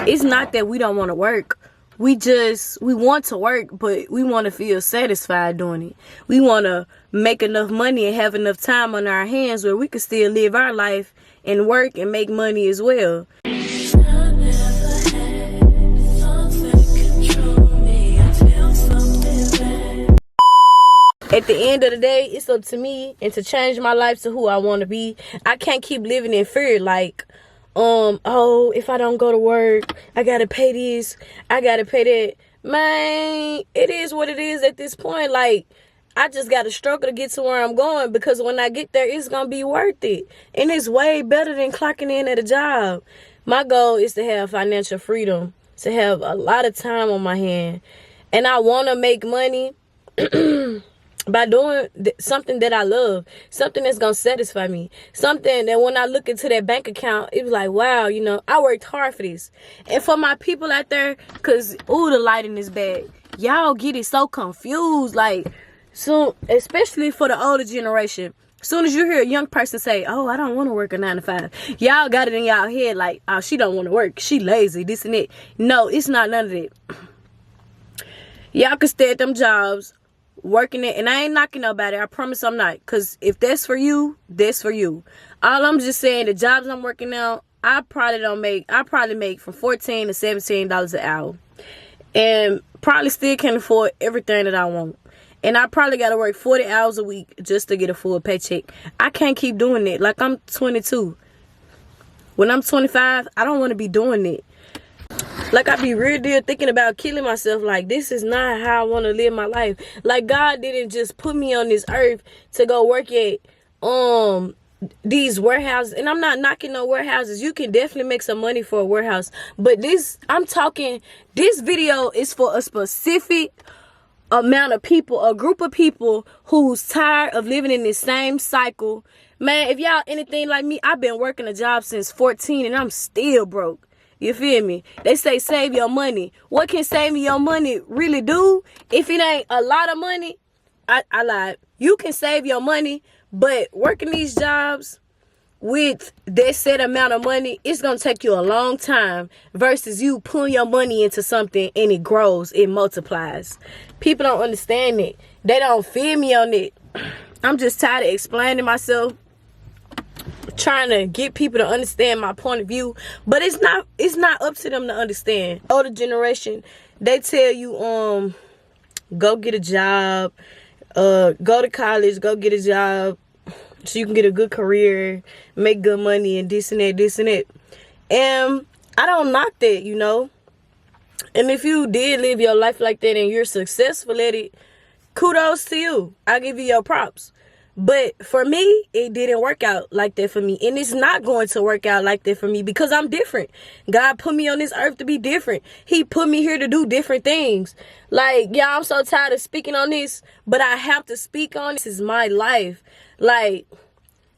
It's not that we don't want to work. We want to work, but we want to feel satisfied doing it. We want to make enough money and have enough time on our hands where we can still live our life and work and make money as well. At the end of the day, it's up to me and to change my life to who I want to be. I can't keep living in fear like, oh, if I don't go to work, I gotta pay this, I gotta pay that. Man, it is what it is at this point. Like, I just gotta struggle to get to where I'm going, because when I get there, it's gonna be worth it. And it's way better than clocking in at a job. My goal is to have financial freedom, to have a lot of time on my hand. And I wanna make money by doing something that I love, something that's gonna satisfy me, something that when I look into that bank account, it was like, wow, you know, I worked hard for this. And for my people out there, because, ooh, the lighting is bad. Y'all get it so confused. Like, so, especially for the older generation, as soon as you hear a young person say, oh, I don't want to work a 9 to 5, y'all got it in y'all head like, oh, she don't want to work, she lazy, this and that. No, it's not none of that. Y'all can stay at them jobs, working it, and I ain't knocking nobody. I promise I'm not. Because if that's for you, that's for you. All I'm just saying, the jobs I'm working now, I probably make from $14 to $17 an hour. And probably still can afford everything that I want. And I probably got to work 40 hours a week just to get a full paycheck. I can't keep doing it. Like, I'm 22. When I'm 25, I don't want to be doing it. Like, I be real deal thinking about killing myself. Like, this is not how I want to live my life. Like, God didn't just put me on this earth to go work at these warehouses. And I'm not knocking no warehouses. You can definitely make some money for a warehouse. But this video is for a specific amount of people, a group of people who's tired of living in this same cycle. Man, if y'all anything like me, I've been working a job since 14 and I'm still broke. You feel me? They say save your money. What can saving your money really do? If it ain't a lot of money, I lied. You can save your money, but working these jobs with that set amount of money, it's going to take you a long time versus you pulling your money into something and it grows, it multiplies. People don't understand it. They don't feel me on it. I'm just tired of explaining myself, trying to get people to understand my point of view, but it's not up to them to understand. Older generation, they tell you go get a job, go to college, go get a job so you can get a good career, make good money, and this and that. And I don't knock that, you know. And if you did live your life like that and you're successful at it, kudos to you. I give you your props. But for me, it didn't work out like that for me. And it's not going to work out like that for me because I'm different. God put me on this earth to be different. He put me here to do different things. Like, y'all, I'm so tired of speaking on this, but I have to speak on this. This is my life. Like,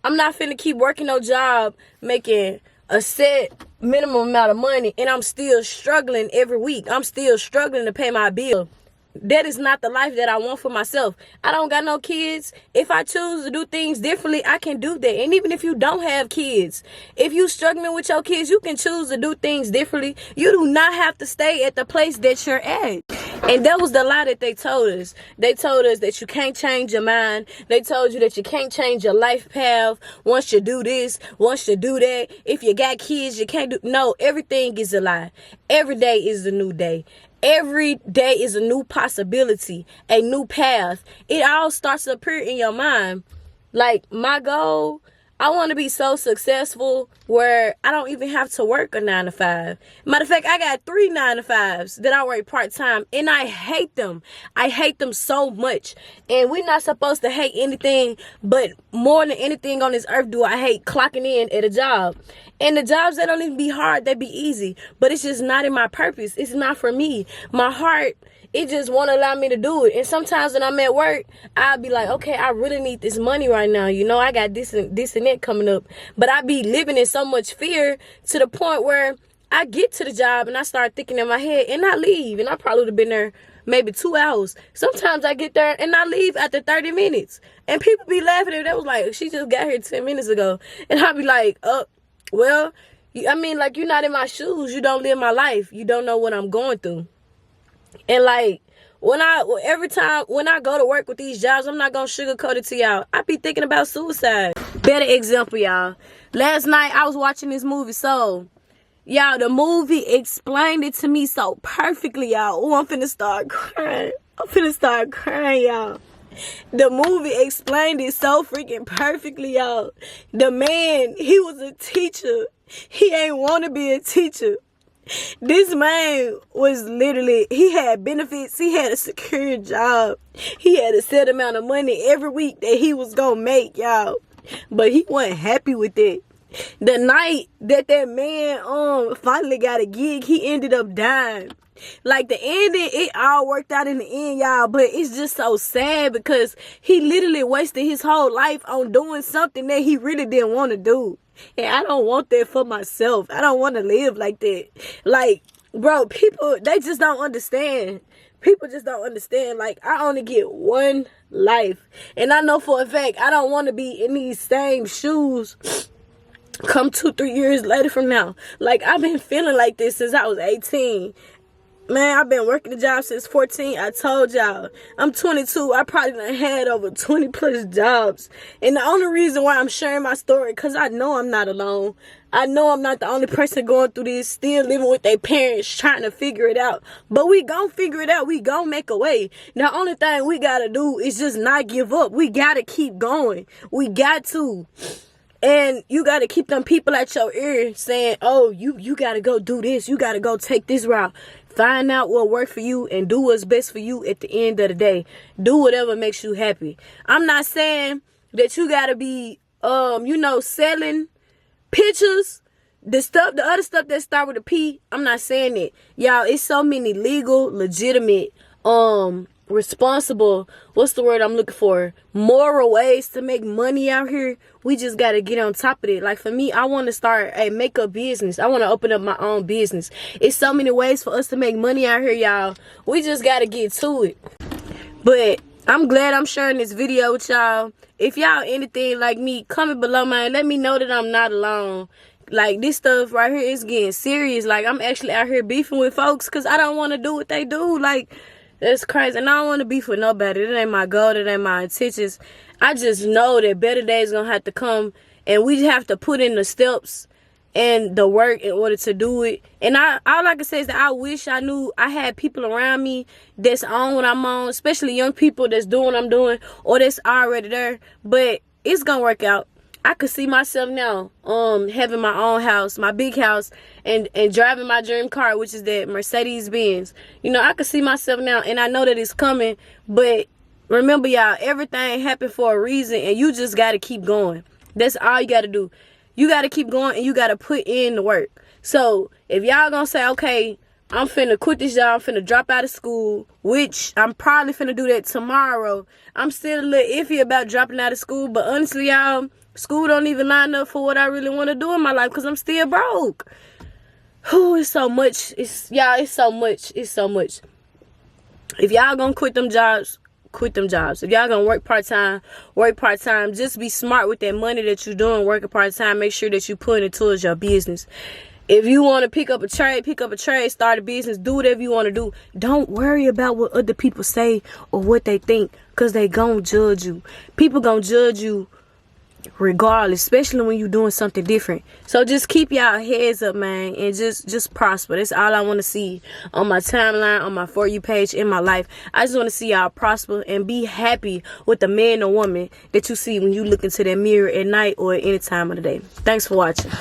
I'm not finna keep working no job, making a set minimum amount of money, and I'm still struggling every week. I'm still struggling to pay my bill. That is not the life that I want for myself. I don't got no kids. If I choose to do things differently, I can do that. And even if you don't have kids, if you struggling with your kids, you can choose to do things differently. You do not have to stay at the place that you're at. And that was the lie that they told us. They told us that you can't change your mind. They told you that you can't change your life path once you do this, once you do that. If you got kids, you can't do... No, everything is a lie. Every day is a new day. Every day is a new possibility, a new path. It all starts to appear in your mind. Like, my goal, I want to be so successful where I don't even have to work a 9 to 5. Matter of fact, I got 3 9 to 5s that I work part-time, and I hate them. I hate them so much. And we're not supposed to hate anything, but more than anything on this earth do I hate clocking in at a job. And the jobs, they don't even be hard, they be easy. But it's just not in my purpose. It's not for me. My heart, it just won't allow me to do it. And sometimes when I'm at work, I'll be like, okay, I really need this money right now. You know, I got this and that coming up. But I be living in so much fear to the point where I get to the job and I start thinking in my head and I leave. And I probably would have been there maybe 2 hours. Sometimes I get there and I leave after 30 minutes. And people be laughing at me. They was like, she just got here 10 minutes ago. And I be like, well, I mean, like, you're not in my shoes. You don't live my life. You don't know what I'm going through. And like, every time when I go to work with these jobs, I'm not gonna sugarcoat it to y'all. I be thinking about suicide. Better example, y'all. Last night I was watching this movie, so y'all, the movie explained it to me so perfectly, y'all. Oh, I'm finna start crying. Y'all. The movie explained it so freaking perfectly, y'all. The man, he was a teacher. He ain't want to be a teacher. This man was literally, he had benefits. He had a secure job. He had a set amount of money every week that he was going to make, y'all. But he wasn't happy with it. The night that man finally got a gig, he ended up dying. Like, the ending, it all worked out in the end, y'all. But it's just so sad because he literally wasted his whole life on doing something that he really didn't want to do. And I don't want that for myself. I don't want to live like that. Like, bro, people, they just don't understand. People just don't understand. Like, I only get one life. And I know for a fact I don't want to be in these same shoes come 2-3 years later from now. Like, I've been feeling like this since I was 18. Man, I've been working the job since 14. I told y'all. I'm 22. I probably done had over 20 plus jobs. And the only reason why I'm sharing my story, because I know I'm not alone. I know I'm not the only person going through this, still living with their parents, trying to figure it out. But we gon' figure it out. We gon' make a way. The only thing we gotta do is just not give up. We gotta keep going. We got to. And you got to keep them people at your ear saying, oh, you got to go do this. You got to go take this route. Find out what works for you and do what's best for you at the end of the day. Do whatever makes you happy. I'm not saying that you got to be, selling pictures, the other stuff that start with a P. I'm not saying it. Y'all, it's so many legal, legitimate, responsible, what's the word I'm looking for, moral ways to make money out here. We just got to get on top of it. Like, for me, I want to start a makeup business. I want to open up my own business. It's so many ways for us to make money out here, y'all. We just got to get to it. But I'm glad I'm sharing this video with y'all. If y'all anything like me, comment below, man. Let me know that I'm not alone. Like, this stuff right here is getting serious. Like, I'm actually out here beefing with folks because I don't want to do what they do. Like, that's crazy. And I don't want to beef with nobody. That ain't my goal. That ain't my intentions. I just know that better days going to have to come. And we have to put in the steps and the work in order to do it. And all I can say is that I wish I knew I had people around me that's on what I'm on. Especially young people that's doing what I'm doing. Or that's already there. But it's going to work out. I could see myself now having my own house, my big house, and driving my dream car, which is that Mercedes-Benz. You know, I could see myself now, and I know that it's coming. But remember, y'all, everything happened for a reason, and you just got to keep going. That's all you got to do. You got to keep going, and you got to put in the work. So if y'all going to say, okay, I'm finna quit this job, I'm finna drop out of school, which I'm probably finna do that tomorrow. I'm still a little iffy about dropping out of school, but honestly, y'all, school don't even line up for what I really want to do in my life because I'm still broke. Whew, it's so much. It's so much. It's so much. If y'all gonna quit them jobs, quit them jobs. If y'all gonna work part-time, work part-time. Just be smart with that money that you're doing working part-time. Make sure that you put it towards your business. If you want to pick up a trade, start a business, do whatever you want to do. Don't worry about what other people say or what they think because they gonna judge you. People gonna judge you regardless, especially when you're doing something different. So just keep y'all heads up, man, and just prosper. That's all I want to see on my timeline, on my For You page, in my life. I just want to see y'all prosper and be happy with the man or woman that you see when you look into that mirror at night or at any time of the day. Thanks for watching.